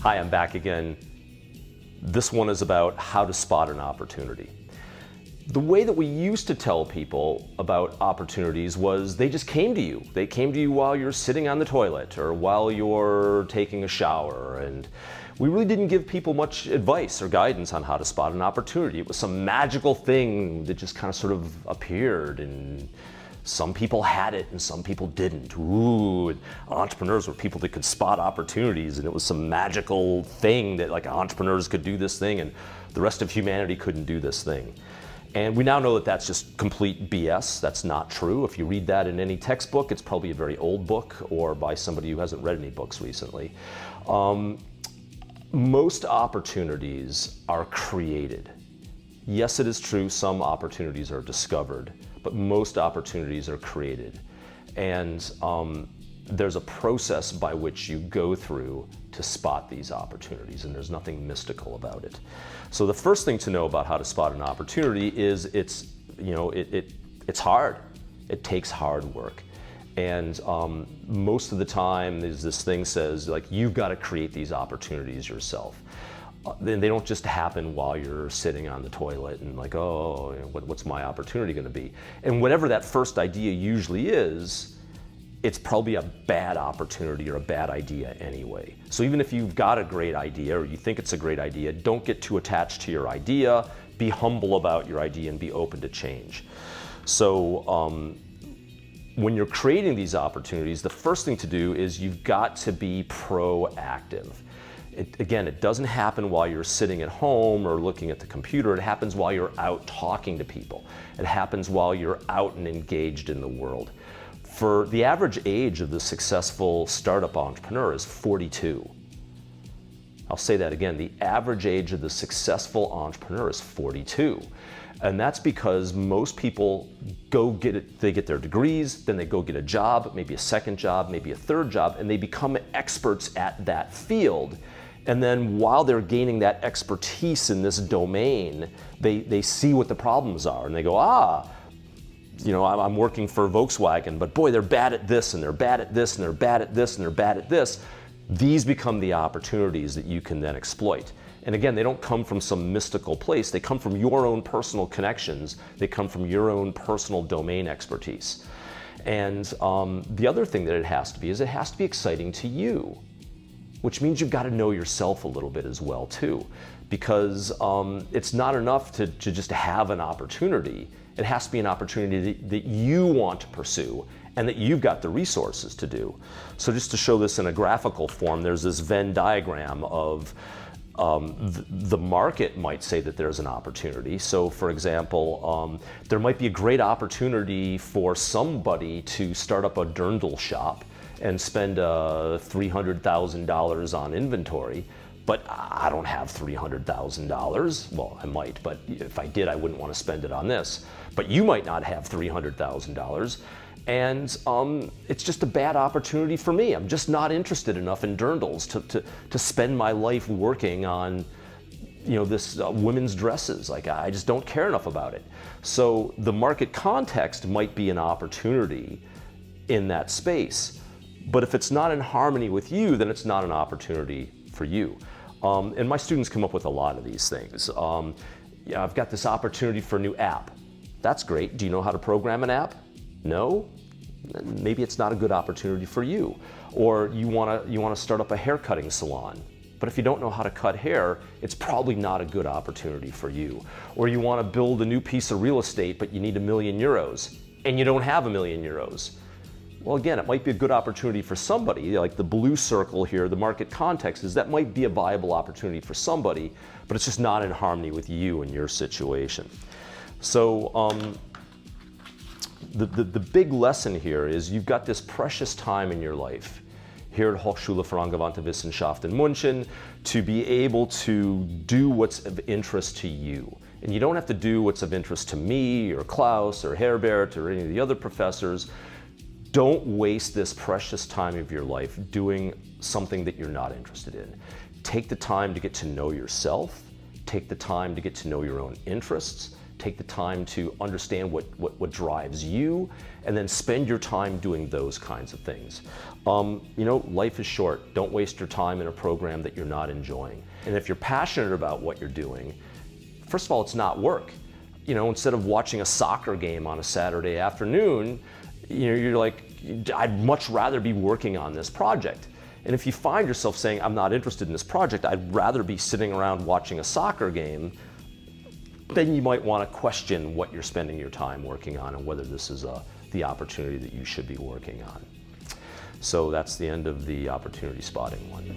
Hi, I'm back again. This one is about how to spot an opportunity. The way that we used to tell people about opportunities was they just came to you. They came to you while you're sitting on the toilet or while you're taking a shower, and we really didn't give people much advice or guidance on how to spot an opportunity. It was some magical thing that just kind of sort of appeared, and some people had it and some people didn't. Ooh, and entrepreneurs were people that could spot opportunities, and it was some magical thing that like entrepreneurs could do this thing and the rest of humanity couldn't do this thing. And we now know that that's just complete BS. That's not true. If you read that in any textbook, it's probably a very old book or by somebody who hasn't read any books recently. Most opportunities are created. Yes, it is true, some opportunities are discovered, but most opportunities are created. And there's a process by which you go through to spot these opportunities, and there's nothing mystical about it. So the first thing to know about how to spot an opportunity is it's hard. It takes hard work. And most of the time, this thing says, like, you've got to create these opportunities yourself. Then they don't just happen while you're sitting on the toilet and like, oh, what's my opportunity going to be? And whatever that first idea usually is, it's probably a bad opportunity or a bad idea anyway. So even if you've got a great idea or you think it's a great idea, don't get too attached to your idea. Be humble about your idea and be open to change. So when you're creating these opportunities, the first thing to do is you've got to be proactive. Again, it doesn't happen while you're sitting at home or looking at the computer. It happens while you're out talking to people. It happens while you're out and engaged in the world. For the average age of the successful startup entrepreneur is 42. I'll say that again, the average age of the successful entrepreneur is 42. And that's because most people they get their degrees, then they go get a job, maybe a second job, maybe a third job, and they become experts at that field. And then while they're gaining that expertise in this domain, they see what the problems are and they go, I'm working for Volkswagen, but boy, they're bad at this and they're bad at this and they're bad at this and they're bad at this. These become the opportunities that you can then exploit. And again, they don't come from some mystical place. They come from your own personal connections. They come from your own personal domain expertise. And the other thing that it has to be is it has to be exciting to you, which means you've got to know yourself a little bit as well too, because it's not enough to just have an opportunity. It has to be an opportunity that you want to pursue and that you've got the resources to do. So just to show this in a graphical form, there's this Venn diagram of the market might say that there's an opportunity. So for example, there might be a great opportunity for somebody to start up a dirndl shop and spend $300,000 on inventory. But I don't have $300,000. Well, I might, but if I did, I wouldn't want to spend it on this. But you might not have $300,000. And it's just a bad opportunity for me. I'm just not interested enough in dirndls to spend my life working on this women's dresses. Like, I just don't care enough about it. So the market context might be an opportunity in that space. But if it's not in harmony with you, then it's not an opportunity for you. And my students come up with a lot of these things. I've got this opportunity for a new app. That's great. Do you know how to program an app? No? Maybe it's not a good opportunity for you. Or you want to start up a hair cutting salon. But if you don't know how to cut hair, it's probably not a good opportunity for you. Or you want to build a new piece of real estate, but you need €1 million, and you don't have €1 million. Well, again, it might be a good opportunity for somebody, like the blue circle here, the market context is that might be a viable opportunity for somebody, but it's just not in harmony with you and your situation. So the big lesson here is you've got this precious time in your life here at Hochschule für angewandte Wissenschaft in München to be able to do what's of interest to you. And you don't have to do what's of interest to me or Klaus or Herbert or any of the other professors. Don't waste this precious time of your life doing something that you're not interested in. Take the time to get to know yourself. Take the time to get to know your own interests. take the time to understand what drives you, and then spend your time doing those kinds of things. Life is short. Don't waste your time in a program that you're not enjoying. And if you're passionate about what you're doing, first of all, it's not work. Instead of watching a soccer game on a Saturday afternoon, you're like, I'd much rather be working on this project. And if you find yourself saying, I'm not interested in this project, I'd rather be sitting around watching a soccer game, then you might want to question what you're spending your time working on and whether this is the opportunity that you should be working on. So that's the end of the opportunity spotting one.